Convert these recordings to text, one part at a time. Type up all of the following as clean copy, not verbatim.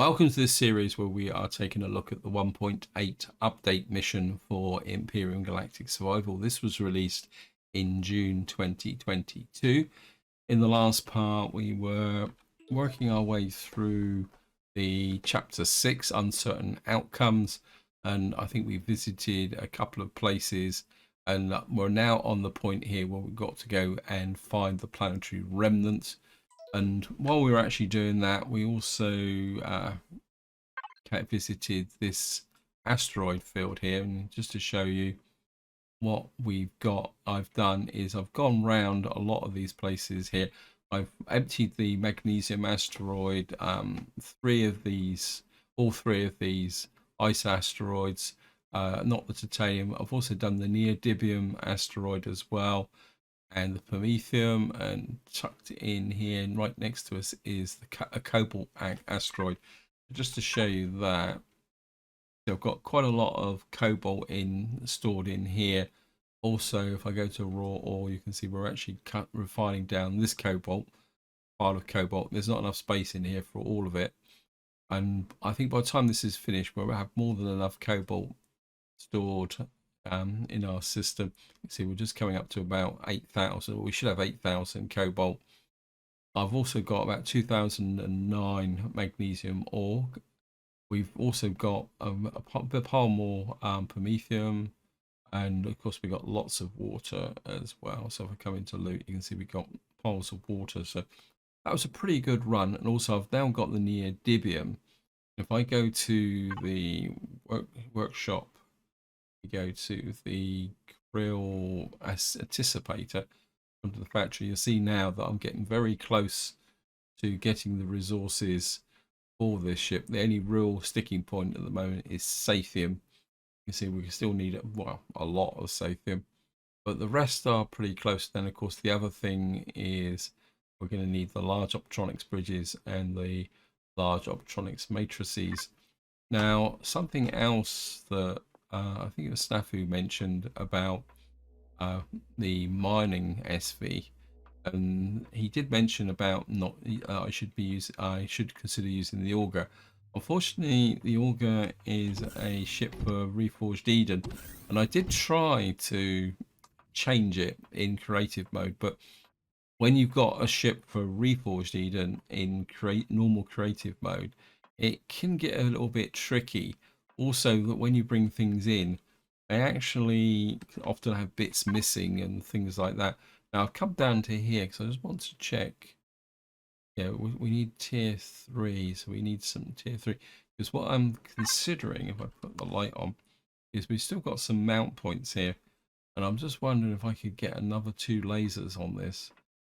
Welcome to this series where we are taking a look at the 1.8 update mission for Empyrion Galactic Survival. This was released in June 2022. In the last part, we were working our way through the Chapter 6, Uncertain Outcomes, and I think we visited a couple of places, and we're now on the point here where we've got to go and find the Planetary Remnant. And while we were actually doing that, we also visited this asteroid field here. And just to show you what we've got, I've done is I've gone round a lot of these places here. I've emptied the magnesium asteroid, all three of these ice asteroids, not the titanium. I've also done the neodymium asteroid as well, and the promethium, and tucked in here and right next to us is a cobalt asteroid. Just to show you that I've got quite a lot of cobalt stored in here. Also, if I go to raw ore, you can see we're actually refining down this cobalt, pile of cobalt. There's not enough space in here for all of it, and I think by the time this is finished, we'll have more than enough cobalt stored in our system. You see, we're just coming up to about 8,000. We should have 8,000 cobalt. I've also got about 2009 magnesium ore. We've also got a pile more promethium, and of course we got lots of water as well. So if I come into loot, you can see we got piles of water. So that was a pretty good run. And also I've now got the neodymium. If I go to the workshop, you go to the krill anticipator, come to the factory, you'll see now that I'm getting very close to getting the resources for this ship. The only real sticking point at the moment is sathium. You can see we still need a lot of sathium, but the rest are pretty close. Then of course the other thing is we're going to need the large optronics bridges and the large optronics matrices. Now something else that I think it was Snafu mentioned about the mining SV, and he did mention about I should consider using the auger. Unfortunately, the auger is a ship for Reforged Eden, and I did try to change it in creative mode, but when you've got a ship for Reforged Eden in normal creative mode, it can get a little bit tricky. Also, that when you bring things in, they actually often have bits missing and things like that. Now I've come down to here because I just want to check. Yeah, we need tier 3, so we need some tier 3. Because what I'm considering, if I put the light on, is we've still got some mount points here. And I'm just wondering if I could get another 2 lasers on this.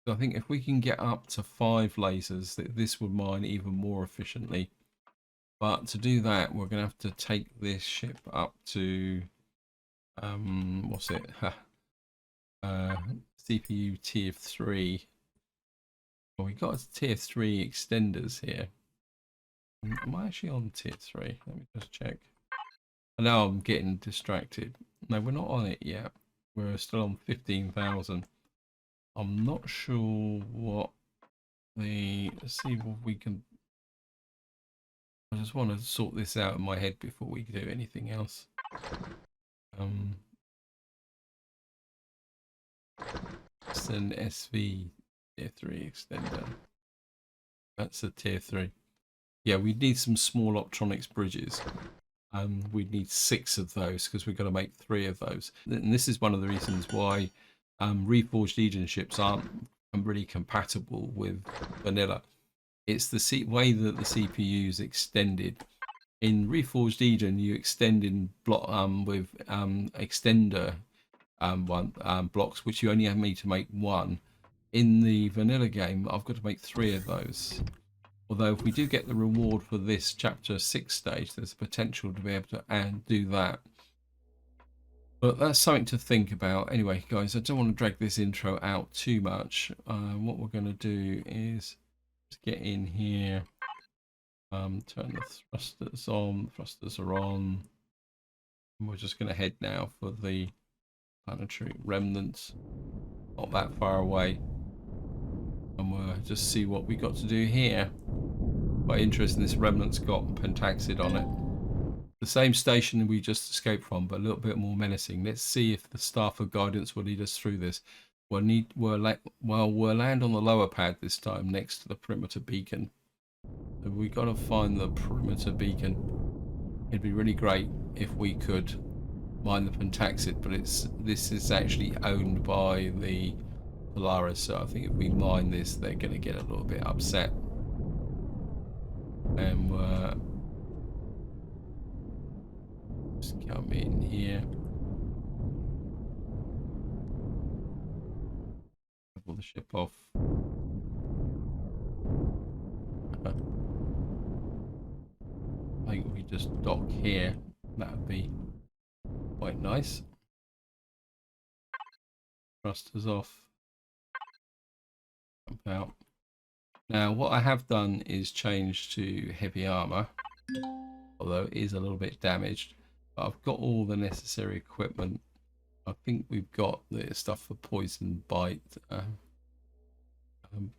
So I think if we can get up to 5 lasers, this would mine even more efficiently. But to do that, we're going to have to take this ship up to, what's it? CPU tier 3. Well, we got tier 3 extenders here. Am I actually on tier 3? Let me just check. I know I'm getting distracted. No, we're not on it yet. We're still on 15,000. I'm not sure what let's see what we can. I just want to sort this out in my head before we do anything else. It's an SV tier 3 extender. That's a tier 3. Yeah, we need some small optronics bridges. We need 6 of those because we're going to make 3 of those. And this is one of the reasons why Reforged Eden ships aren't really compatible with vanilla. It's the way that the CPU is extended. In Reforged Eden, you extend in block with extender blocks, which you only need to make 1. In the vanilla game, I've got to make 3 of those. Although if we do get the reward for this chapter 6 stage, there's a potential to be able to do that. But that's something to think about. Anyway, guys, I don't want to drag this intro out too much. What we're going to do is get in here, turn the thrusters on. The thrusters are on. And we're just going to head now for the Planetary Remnant. Not that far away. And we'll just see what we got to do here. Quite interesting. This remnant's got pentaxid on it. The same station we just escaped from, but a little bit more menacing. Let's see if the staff of guidance will lead us through this. We'll land on the lower pad this time, next to the perimeter beacon. So we got to find the perimeter beacon. It'd be really great if we could mine the pentaxid, but this is actually owned by the Polaris, so I think if we mine this, they're going to get a little bit upset. And just come in here. Pull the ship off. I think we just dock here. That would be quite nice. Thrusters off. Jump out. Now, what I have done is change to heavy armor, although it is a little bit damaged. But I've got all the necessary equipment. I think we've got the stuff for poison bite,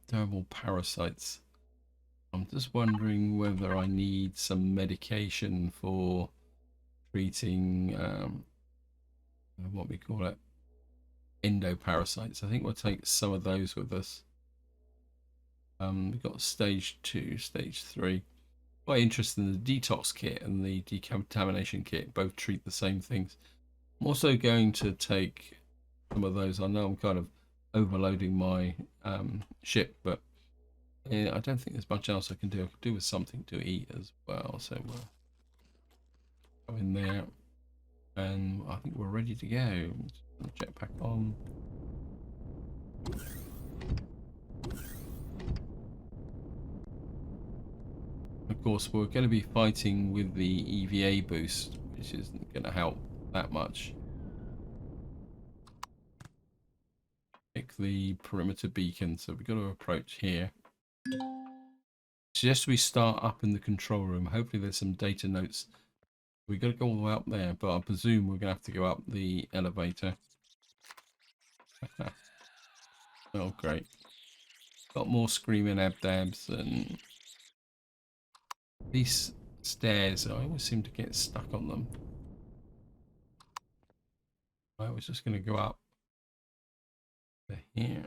thermal parasites. I'm just wondering whether I need some medication for treating what we call it, endoparasites. I think we'll take some of those with us. We've got stage 2, stage 3. Quite interesting. The detox kit and the decontamination kit both treat the same things. I'm also going to take some of those. I know I'm kind of overloading my ship, but I don't think there's much else I can do. I could do with something to eat as well. So we'll go in there, and I think we're ready to go. Jetpack on. Of course, we're going to be fighting with the EVA boost, which isn't going to help that much. Pick the perimeter beacon, so we've got to approach here. Suggest we start up in the control room. Hopefully there's some data notes. We've got to go all the way up there, but I presume we're going to have to go up the elevator. Oh, great. Got more screaming abdabs, and these stairs, I always seem to get stuck on them. I was just going to go up to here.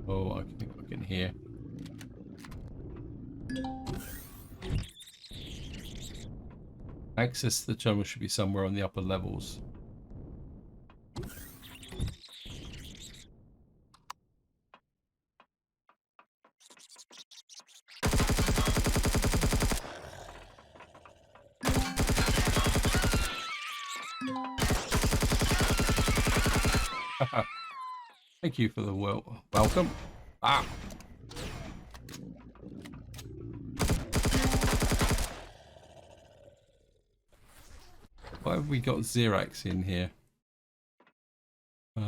Oh, I think I can hear. Access to the terminal should be somewhere on the upper levels. Thank you for the welcome. Ah. Why have we got Xerax in here? A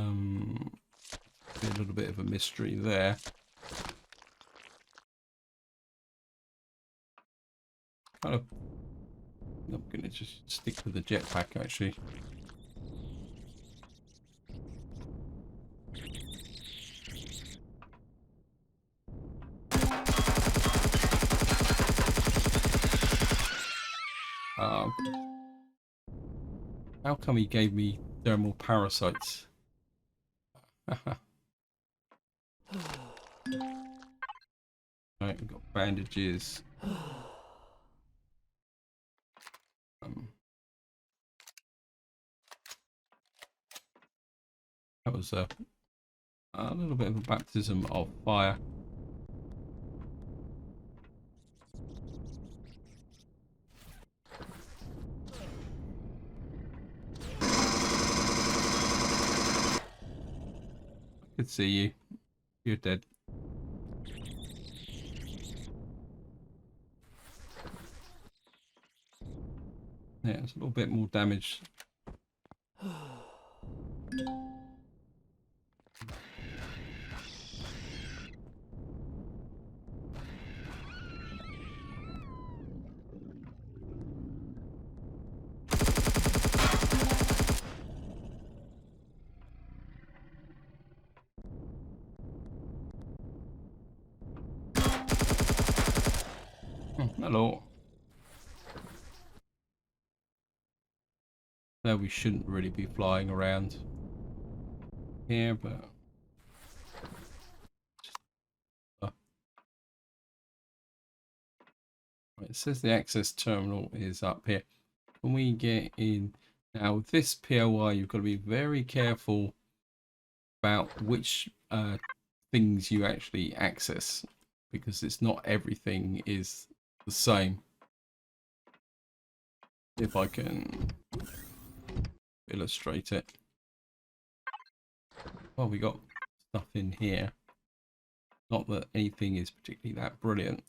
little bit of a mystery there. Kind of. I'm gonna just stick with the jetpack actually. How come he gave me thermal parasites? Right, we've got bandages. That was a little bit of a baptism of fire. I could see you. You're dead. Yeah, it's a little bit more damage. Oh, hello. No, we shouldn't really be flying around here, but right, it says the access terminal is up here. When we get in now with this POI, you've got to be very careful about which things you actually access, because it's not everything is the same. If I can illustrate it. Well, we got stuff in here. Not that anything is particularly that brilliant.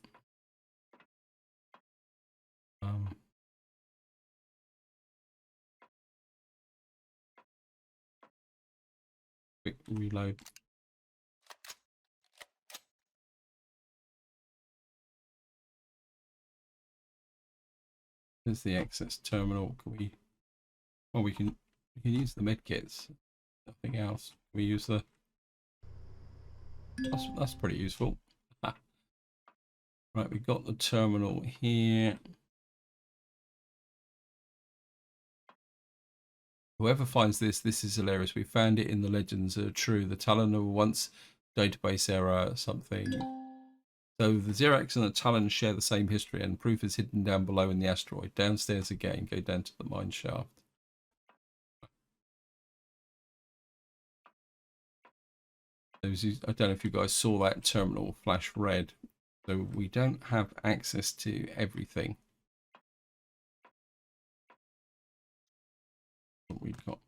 Quick reload. There's the access terminal. Can we? Well, we can use the medkits. Nothing else. We use the. That's pretty useful. Right, we've got the terminal here. Whoever finds this is hilarious. We found it in the legends are true. The Talon were once database error something. So the Xerax and the Talon share the same history, and proof is hidden down below in the asteroid. Downstairs again. Go down to the mine shaft. I don't know if you guys saw that terminal flash red. So we don't have access to everything. What we've got.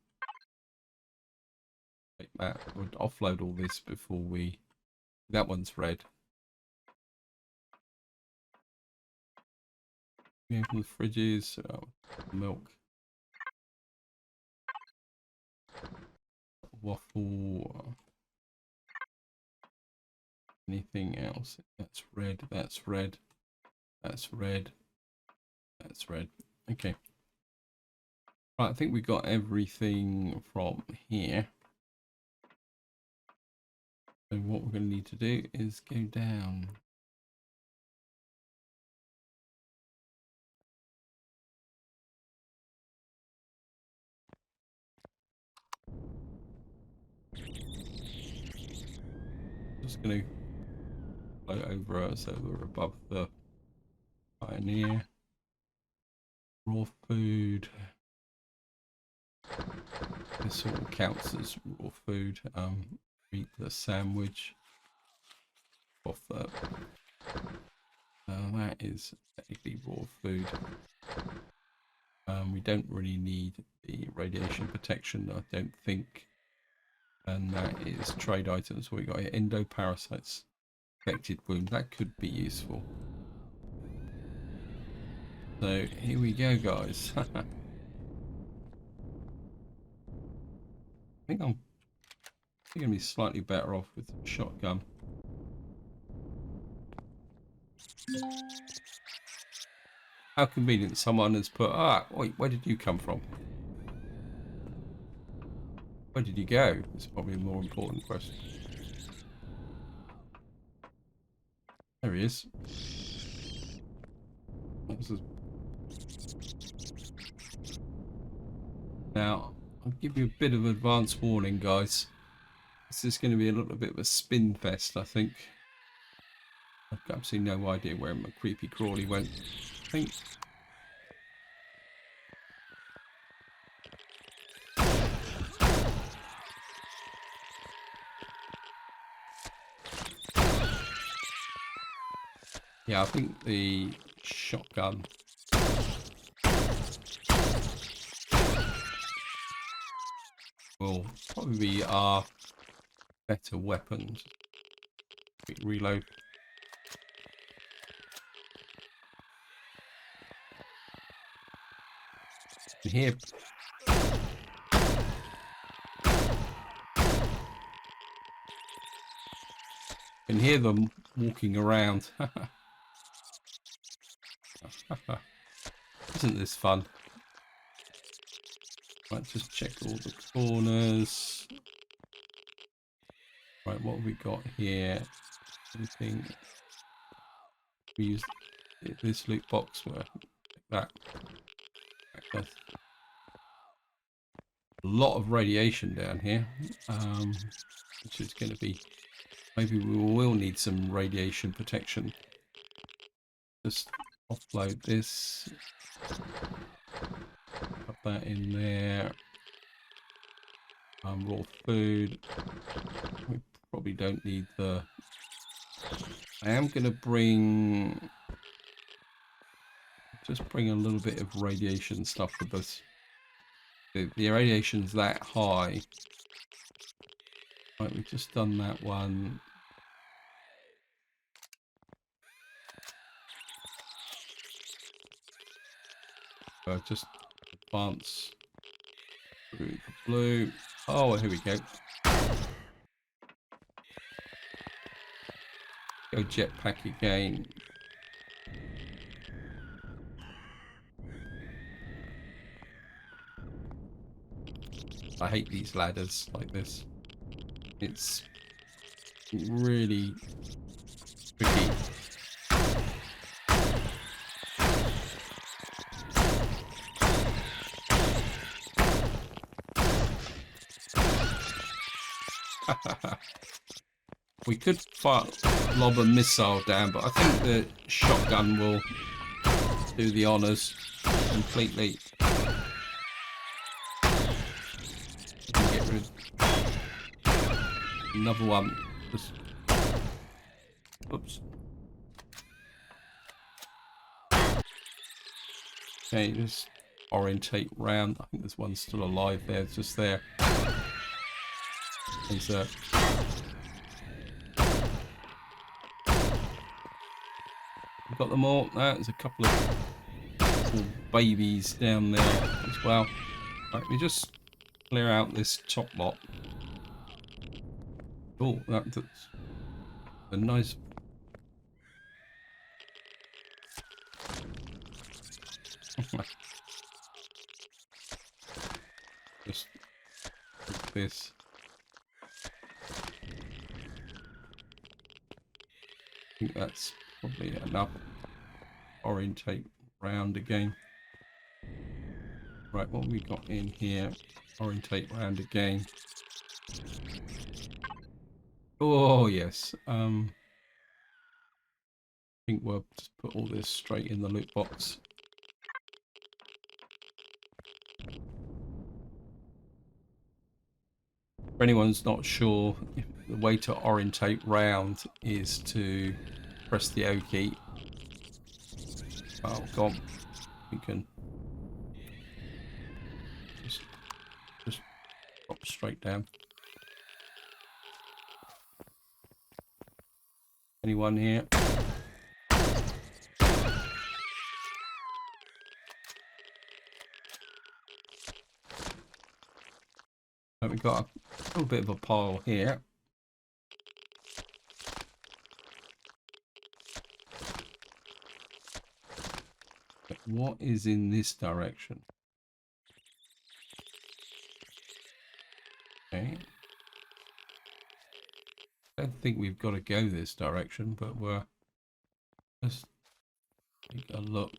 Take that. We'll offload all this before we. That one's red. We open the fridges. Milk. Waffle. Anything else? That's red. That's red. That's red. That's red. Okay. Right, I think we got everything from here. So what we're going to need to do is go down. Just going to float over so we're above the Pioneer. Raw food. This all counts as raw food. Eat the sandwich. Off that. That is technically raw food. We don't really need the radiation protection, I don't think. And that is trade items. We got here endoparasites, infected wound. That could be useful. So here we go, guys. I think I'm gonna be slightly better off with the shotgun. How convenient someone has put. Wait, where did you come from? Where did you go? It's probably a more important question. There he is. Now, I'll give you a bit of advance warning, guys. This is going to be a little bit of a spin fest, I think. I've absolutely no idea where my creepy crawly went. I think. Yeah, I think the shotgun will probably be our better weapons. Quick reload. And here. Can hear them walking around. Isn't this fun? Right, just check all the corners. Right, what have we got here? Anything? We use this loot box. Where that. A lot of radiation down here, which is going to be. Maybe we will need some radiation protection. Just offload this. Put that in there. Raw food. We probably don't need the. I am going to bring. Just bring a little bit of radiation stuff with us. The radiation's that high. Right, we've just done that one. Just advance through the blue. Oh, here we go. Go jetpack again. I hate these ladders like this. It's really tricky. We could lob a missile down, but I think the shotgun will do the honours completely. Get rid of another one. Just, oops. Okay, just orientate round. I think there's one still alive there. It's just there. There's a. We've got them all. There's a couple of little babies down there as well. Right, we just clear out this top lot. Oh, that's a nice. Just like this. I think that's probably enough. Orientate round again. Right, what have we got in here? Orientate round again. Oh yes. I think we'll just put all this straight in the loot box. For anyone's not sure, the way to orientate round is to press the O key. Oh god, we can just drop straight down. Anyone here? We've got a little bit of a pile here. But what is in this direction? Okay. I don't think we've got to go this direction, but we're just take a look.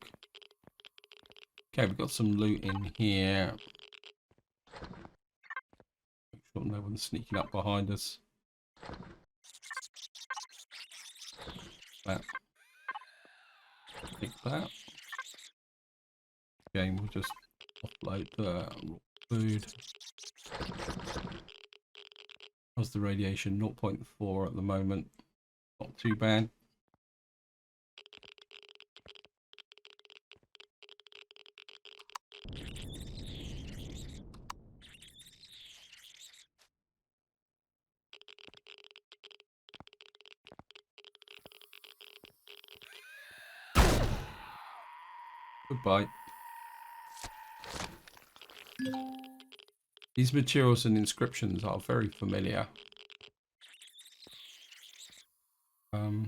Okay, we've got some loot in here. Make sure no one's sneaking up behind us. That. Take that. Again, we'll just offload the food. How's the radiation? 0.4 at the moment. Not too bad. Goodbye. These materials and inscriptions are very familiar.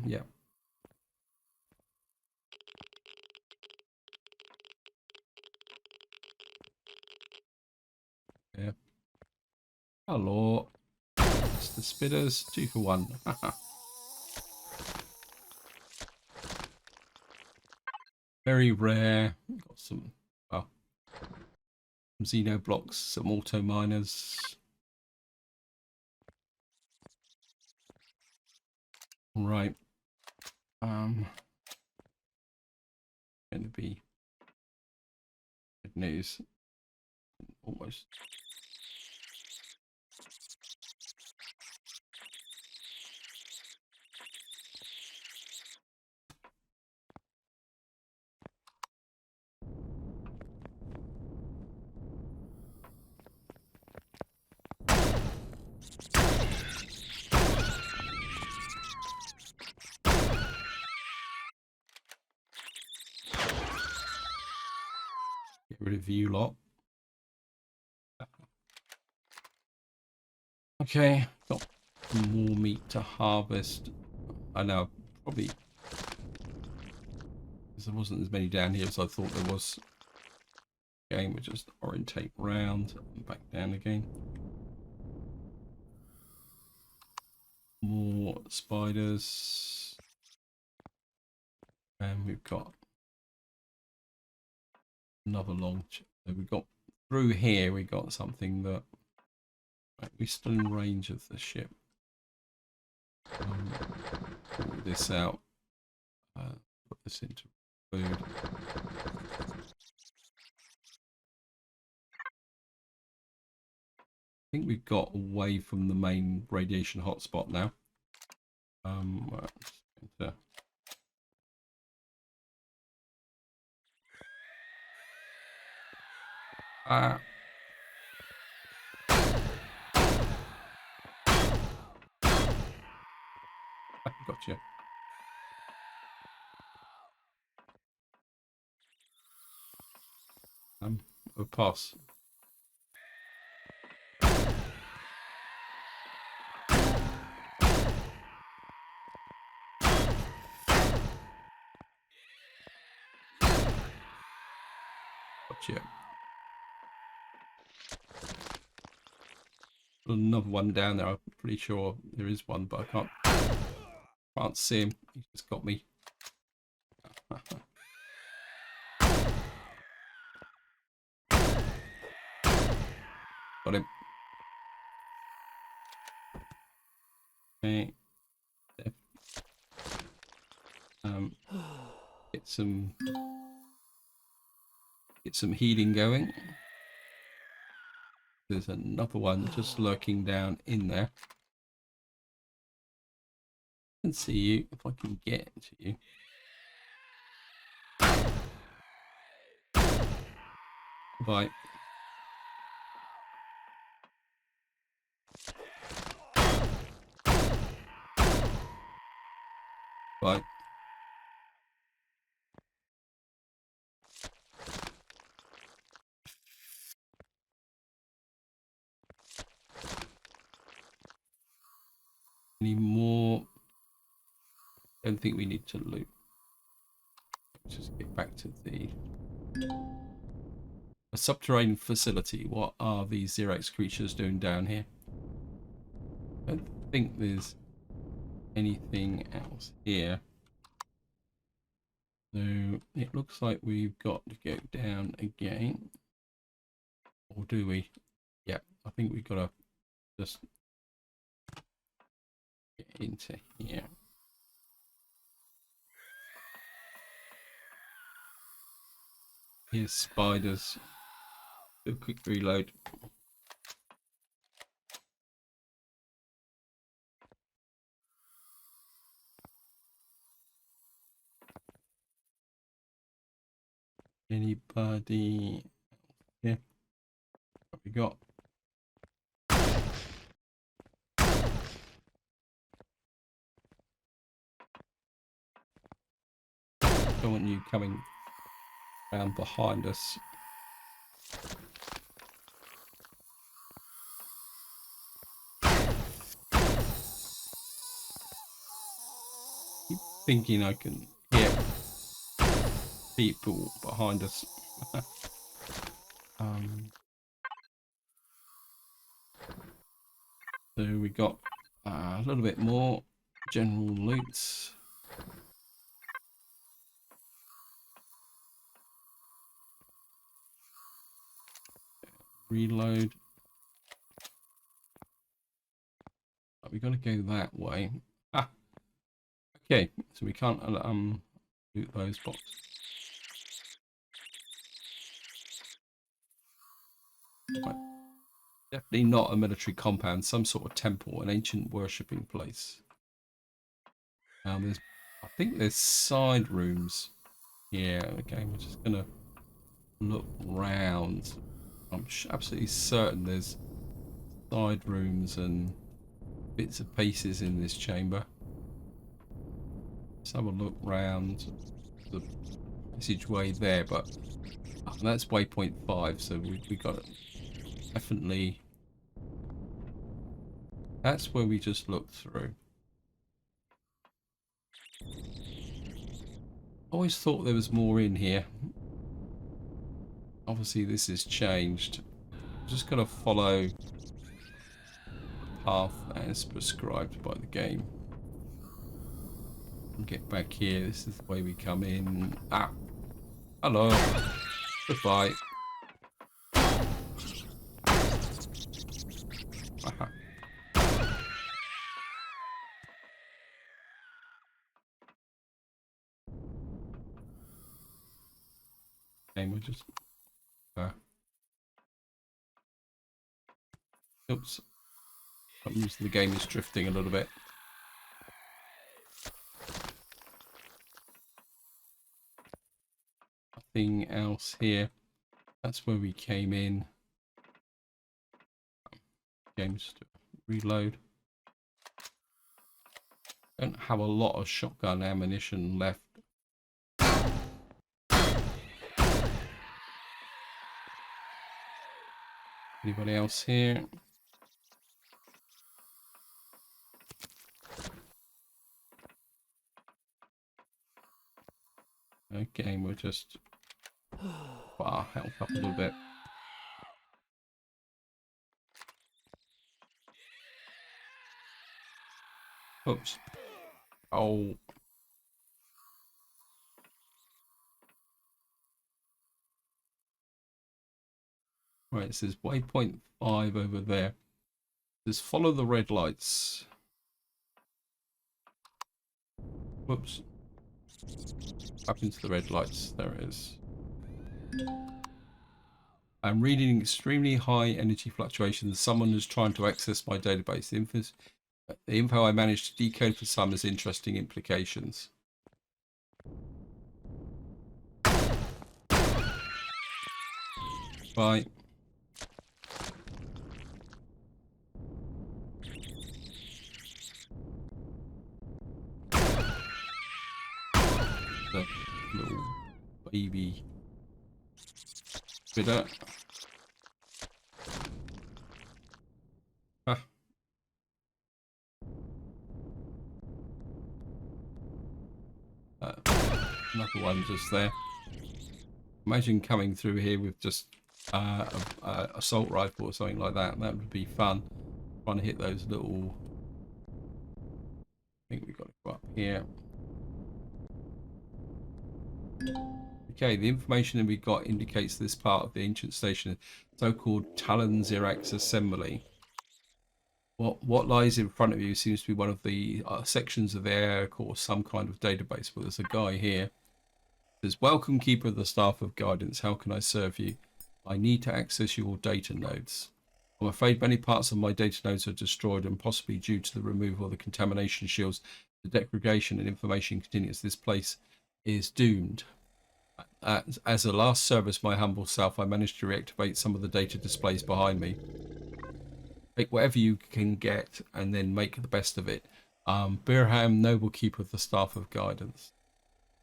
Yeah. Yeah. Hello. Mr. Spitters, 2 for 1. very rare. Got some, well, some Xeno blocks, some auto miners. Right. Going to be good news. Almost. Get rid of you lot. Okay, got more meat to harvest. I know, probably because there wasn't as many down here as I thought there was. Again, we'll just orientate round and back down again. More spiders. And we've got another long. So we got through here, we got something that. Right, we're still in range of the ship. Pull this out. Put this into food. I think we've got away from the main radiation hotspot now. Gotcha. We'll pass. Gotcha. Another one down there. I'm pretty sure there is one, but I can't see him. He's just got me. Got him. Okay. Get some healing going. There's another one just lurking down in there. I can see you if I can get to you. Bye. Bye. Any more? Don't think we need to loot. Let's just get back to a subterranean facility. What are these Xerax creatures doing down here? I don't think there's anything else here. So it looks like we've got to go down again. Or do we? Yeah, I think we've got to just get into here. Here's spiders. Do a quick reload. Anybody? Yeah. What we got? Don't want you coming around behind us. Keep thinking I can hear people behind us. So we got a little bit more general loot. Reload. We got to go that way. Ah, okay. So we can't loot those boxes. Right. Definitely not a military compound. Some sort of temple, an ancient worshipping place. Now I think there's side rooms. Yeah. Okay. We're just gonna look round. I'm absolutely certain there's side rooms and bits and pieces in this chamber. Let's have a look round the passageway there, but that's waypoint 5, so we got it. Definitely. That's where we just looked through. Always thought there was more in here. Obviously this has changed. Just gotta follow the path as prescribed by the game. And get back here. This is the way we come in. Ah, hello. Goodbye. Aha. Okay, we'll just oops. The game is drifting a little bit. Nothing else here. That's where we came in. Games to reload. Don't have a lot of shotgun ammunition left. Anybody else here? Okay, we'll just help up a little bit. Oops. Oh. Right, it says waypoint 5 over there. It says follow the red lights. Whoops. Up into the red lights. There it is. I'm reading extremely high energy fluctuations. Someone is trying to access my database. The info I managed to decode for some has interesting implications. Bye. The little baby spitter. Ah. Another one just there. Imagine coming through here with just assault rifle or something like that. That would be fun. Trying to hit those little. I think we've got to go up here. Okay, the information that we got indicates this part of the ancient station, so-called Talon Xerax assembly. What lies in front of you seems to be one of the sections of the air or some kind of database. But there's a guy here. It says, "Welcome, keeper of the staff of guidance. How can I serve you? I need to access your data nodes. I'm afraid many parts of my data nodes are destroyed, and possibly due to the removal of the contamination shields, the degradation and information continues. This place is doomed. As a last service, my humble self, I managed to reactivate some of the data displays behind me. Take whatever you can get and then make the best of it. Birham, noble keeper of the staff of guidance."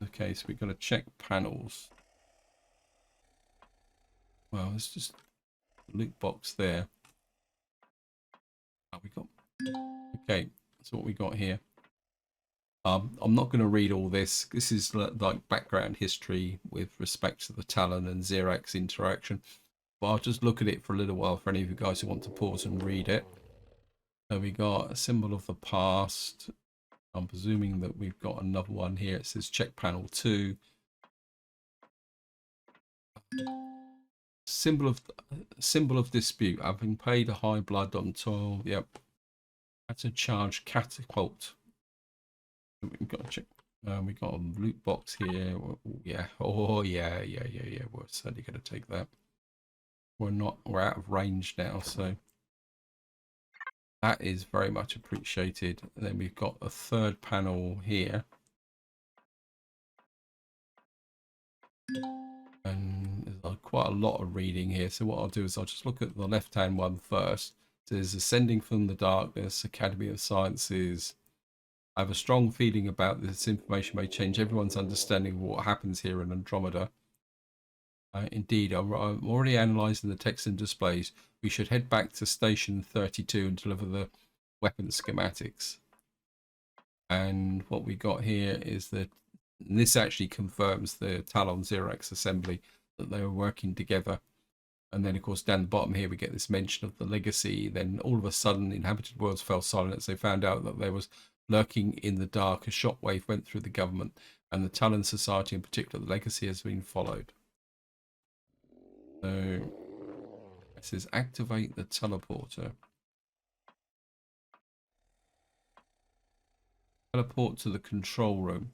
Okay, so we've got to check panels. Well, it's just a loot box there. Oh, we got. Okay, so what we got here. I'm not going to read all this. This is like background history with respect to the Talon and Xerax interaction. But I'll just look at it for a little while for any of you guys who want to pause and read it. So we got a symbol of the past. I'm presuming that we've got another one here. It says check panel 2. Symbol of dispute. Having paid a high blood on toil. Yep. Had to charge catapult. We've got to check. We got a loot box here. Yeah. Oh yeah. We're certainly going to take that. We're out of range now, so that is very much appreciated. And then we've got a third panel here. And there's quite a lot of reading here. So what I'll do is I'll just look at the left-hand one first. So there's Ascending from the Darkness, Academy of Sciences. I have a strong feeling about this information may change everyone's understanding of what happens here in Andromeda. Indeed, I'm already analysing the text and displays. We should head back to Station 32 and deliver the weapon schematics. And what we got here is that this actually confirms the Talon Xerax assembly, that they were working together. And then, of course, down the bottom here, we get this mention of the legacy. Then all of a sudden, the inhabited worlds fell silent as they found out that there was lurking in the dark. A shockwave went through the government and the Talon Society in particular. The legacy has been followed. So it says activate the teleporter. Teleport to the control room.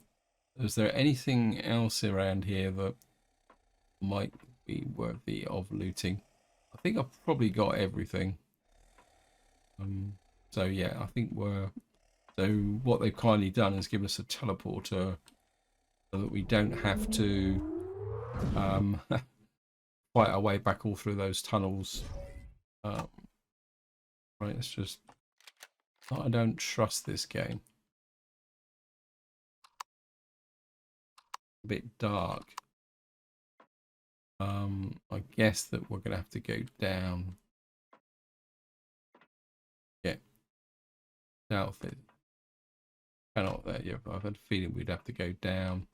Is there anything else around here that might be worthy of looting? I think I've probably got everything. So yeah, I think so what they've kindly done is given us a teleporter so that we don't have to fight our way back all through those tunnels. Right, it's just I don't trust this game. A bit dark. I guess that we're gonna have to go down. Yeah. South it. Cannot there, yeah, but I've had a feeling we'd have to go down.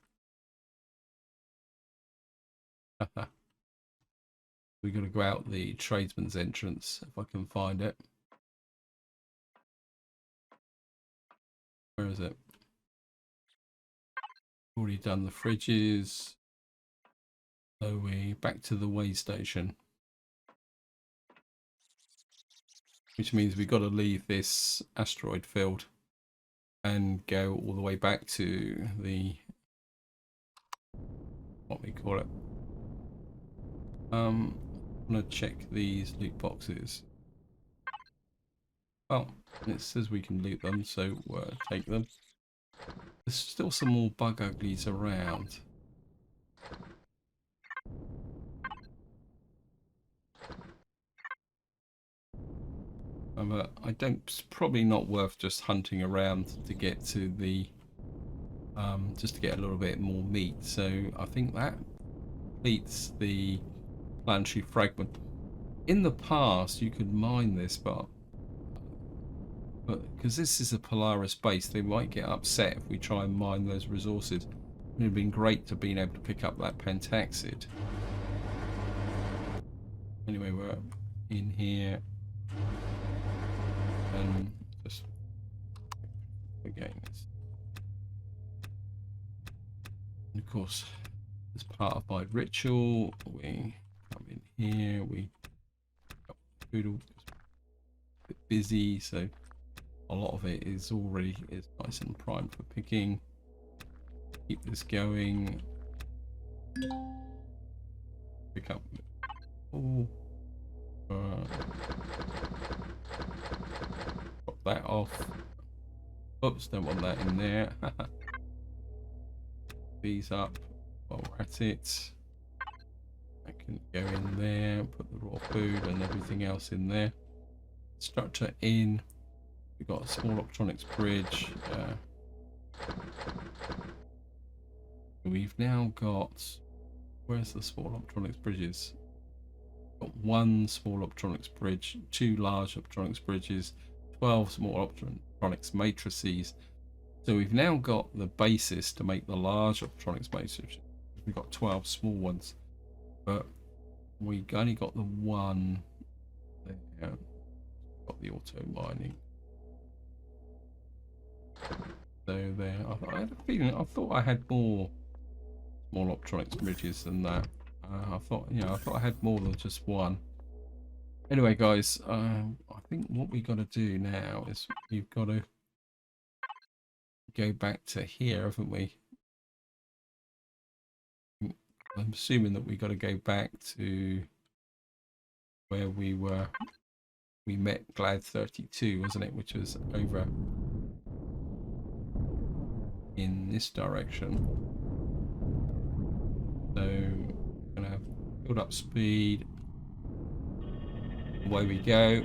We're gonna go out the tradesman's entrance if I can find it. Where is it? Already done the fridges. So we back to the way station, which means we've got to leave this asteroid field and go all the way back to the what we call it. I'm gonna check these loot boxes. Well, it says we can loot them, so we'll take them. There's still some more bug uglies around. But I don't. It's probably not worth just hunting around to get to the. Just to get a little bit more meat. So I think that completes the Planetary Fragment. In the past, you could mine this, but because this is a Polaris base, they might get upset if we try and mine those resources. It would have been great to be able to pick up that pentaxid. Anyway, we're in here and just again this. And of course, as part of my ritual, we come in here. We got food all a bit busy, so a lot of it is already nice and primed for picking. Keep this going. Pick up. Oh, drop that off. Oops, don't want that in there. These up while we're at it. I can go in there, put the raw food and everything else in there. Structure in. We've got a small electronics bridge. We've now got. Where's the small electronics bridges? Got one small electronics bridge, two large electronics bridges, 12 small electronics matrices. So we've now got the basis to make the large electronics matrix. We've got 12 small ones, but we only got the one there. Got the auto mining. So there, I had a feeling, I thought I had more small electronics bridges than that. I thought, I thought I had more than just one. Anyway, guys, I think what we got to do now is we've got to go back to here, haven't we? I'm assuming that we got to go back to where we were. We met Glad 32, wasn't it? Which was over in this direction. So I'm gonna build up speed. Away we go.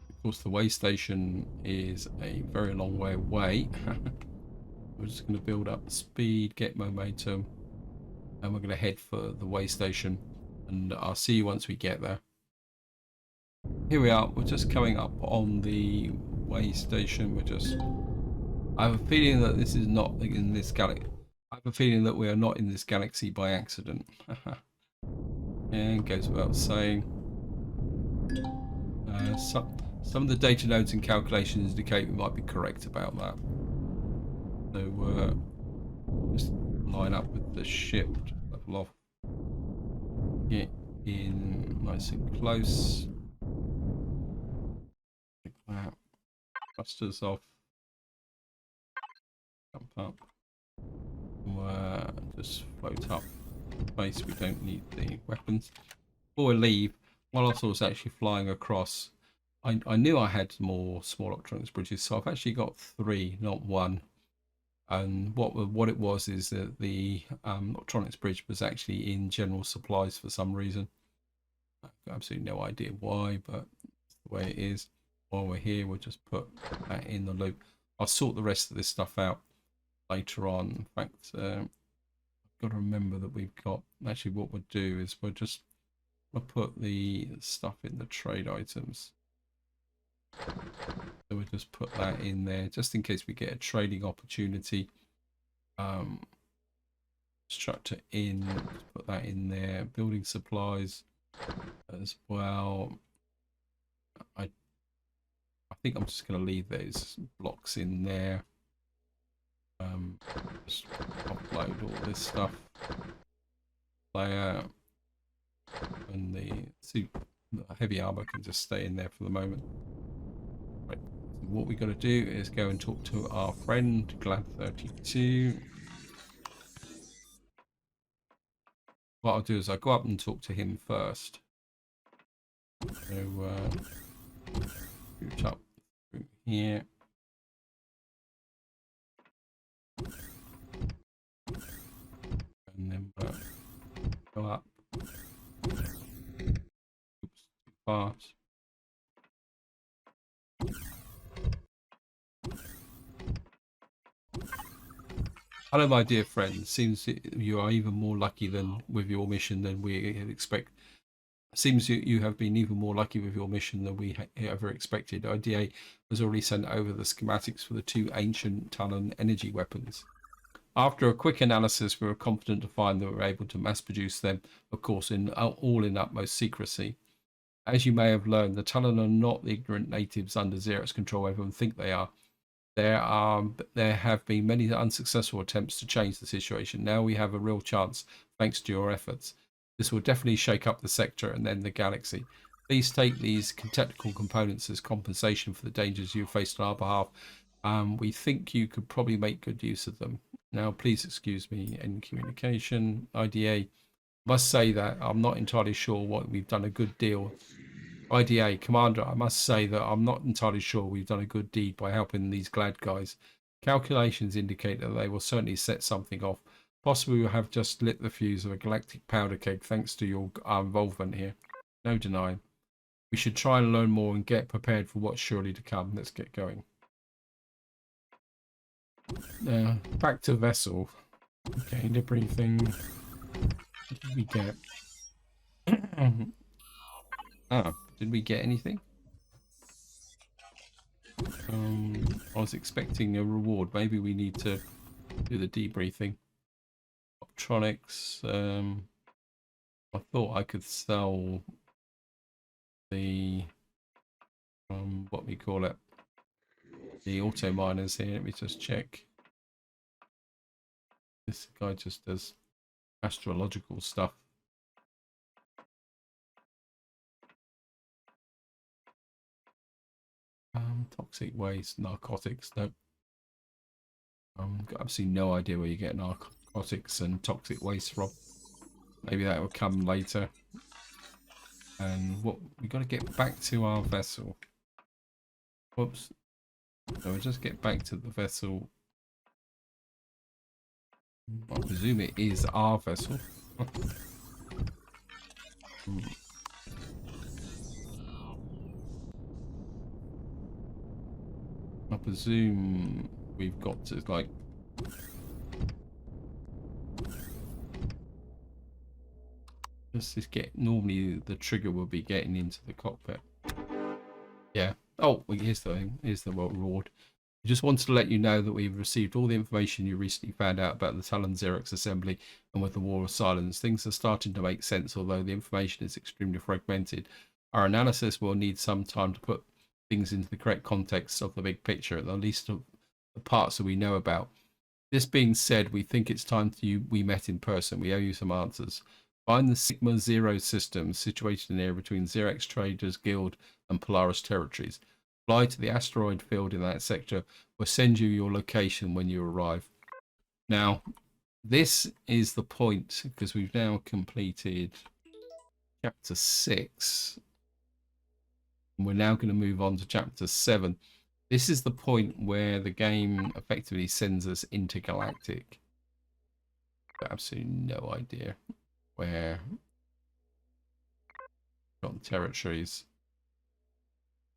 Of course, the way station is a very long way away. We're just going to build up speed, get momentum, and we're going to head for the way station. And I'll see you once we get there. Here we are. We're just coming up on the way station. I have a feeling that this is not in this galaxy. I have a feeling that we are not in this galaxy by accident. And goes without saying. Some of the data nodes and calculations indicate we might be correct about that. So just line up with the ship, level off, get in nice and close, like that, thrusters off, jump up, just float up space. We don't need the weapons. Before we leave, while I was actually flying across, I knew I had more small electronics bridges, so I've actually got 3, not 1. And what it was is that the electronics bridge was actually in general supplies for some reason. I've got absolutely no idea why, but it's the way it is. While we're here, we'll just put that in the loop. I'll sort the rest of this stuff out later on. In fact, I've got to remember that we've got, actually what we'll do is we'll put the stuff in the trade items. So we'll just put that in there just in case we get a trading opportunity. Structure in, put that in there. Building supplies as well. I think I'm just going to leave those blocks in there. Just upload all this stuff. Player and the heavy armor can just stay in there for the moment. Right. So what we got to do is go and talk to our friend Glad 32. What I'll do is I'll go up and talk to him first. So root up through here. And then go up. Oops, too fast. Hello, my dear friend. Seems you are even more lucky than with your mission than we expect. Seems you have been even more lucky with your mission than we ever expected. IDA has already sent over the schematics for the 2 ancient Talon energy weapons. After a quick analysis, we were confident to find that we were able to mass produce them, of course, all in utmost secrecy. As you may have learned, the Talon are not the ignorant natives under Xerox control everyone think they are. There have been many unsuccessful attempts to change the situation. Now we have a real chance, thanks to your efforts. This will definitely shake up the sector and then the galaxy. Please take these technical components as compensation for the dangers you faced on our behalf. We think you could probably make good use of them. Now, please excuse me in communication. IDA, must say that I'm not entirely sure what we've done a good deal. IDA, Commander, I must say that I'm not entirely sure we've done a good deed by helping these Glad guys. Calculations indicate that they will certainly set something off. Possibly we'll have just lit the fuse of a galactic powder keg thanks to your involvement here. No denying. We should try and learn more and get prepared for what's surely to come. Let's get going. Now, back to vessel. Okay, debriefing. What did we get? Did we get anything? I was expecting a reward. Maybe we need to do the debriefing. Optronics. I thought I could sell the what we call it, the auto miners here. Let me just check. This guy just does astrological stuff. Toxic waste, narcotics. Nope. Got absolutely no idea where you get narcotics and toxic waste from. Maybe that will come later. And what we got to get back to our vessel. Whoops. So we'll just get back to the vessel. I presume it is our vessel. I presume we've got to like just get, normally the trigger will be getting into the cockpit. Yeah. Oh, here's the thing. Here's the reward. I just wanted to let you know that we've received all the information you recently found out about the Talon Xerox assembly and with the War of Silence. Things are starting to make sense, although the information is extremely fragmented. Our analysis will need some time to put things into the correct context of the big picture, at least of the parts that we know about. This being said, we think it's time we met in person. We owe you some answers. Find the Sigma Zero system situated in the area between Xerox Traders Guild and Polaris Territories. Fly to the asteroid field in that sector. We'll send you your location when you arrive. Now, this is the point, because we've now completed chapter 6. And we're now going to move on to chapter 7. This is the point where the game effectively sends us into Galactic. Absolutely no idea where got the territories.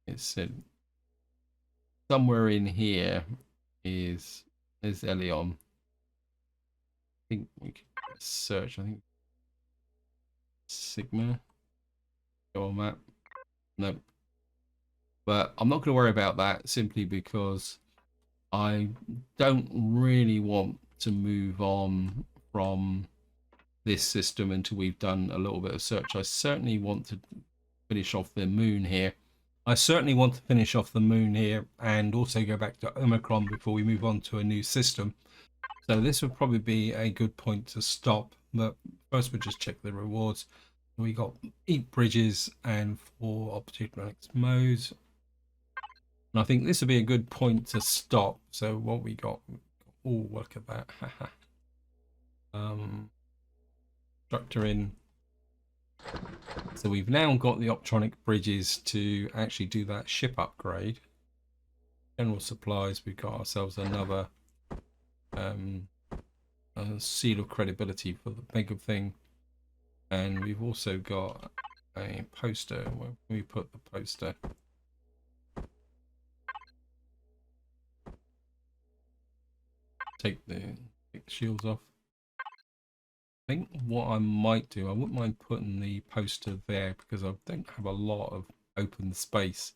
It's said somewhere in here is Elion. I think we can search. I think Sigma. Go on map. Nope. But I'm not going to worry about that simply because I don't really want to move on from this system until we've done a little bit of search. I certainly want to finish off the moon here. And also go back to Omicron before we move on to a new system. So this would probably be a good point to stop. But first we'll just check the rewards. We got 8 bridges and 4 opportunities modes. And I think this would be a good point to stop. So what we got, oh, look at that. Structure in. So we've now got the optronic bridges to actually do that ship upgrade. General supplies, we've got ourselves another a seal of credibility for the mega thing. And we've also got a poster. Where can we put the poster? Take the shields off. I think what I might do, I wouldn't mind putting the poster there because I don't have a lot of open space.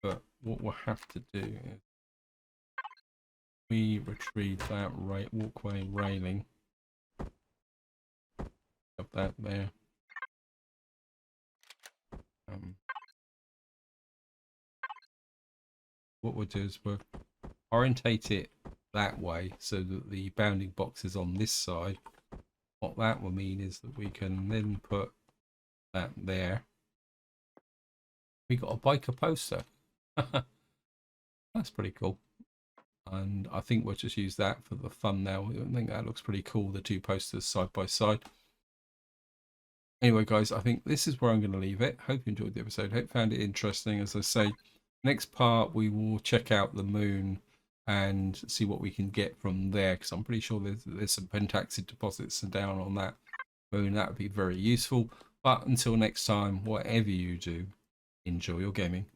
But what we'll have to do is we retrieve that walkway railing. Have that there. What we'll do is we'll orientate it that way so that the bounding box is on this side. What that will mean is that we can then put that there. We got a biker poster. That's pretty cool. And I think we'll just use that for the fun now. I think that looks pretty cool, the 2 posters side by side. Anyway, guys, I think this is where I'm going to leave it. Hope you enjoyed the episode. Hope you found it interesting. As I say, next part we will check out the moon and see what we can get from there, because I'm pretty sure there's some pentaxid deposits down on that moon. That would be very useful. But until next time, whatever you do, enjoy your gaming.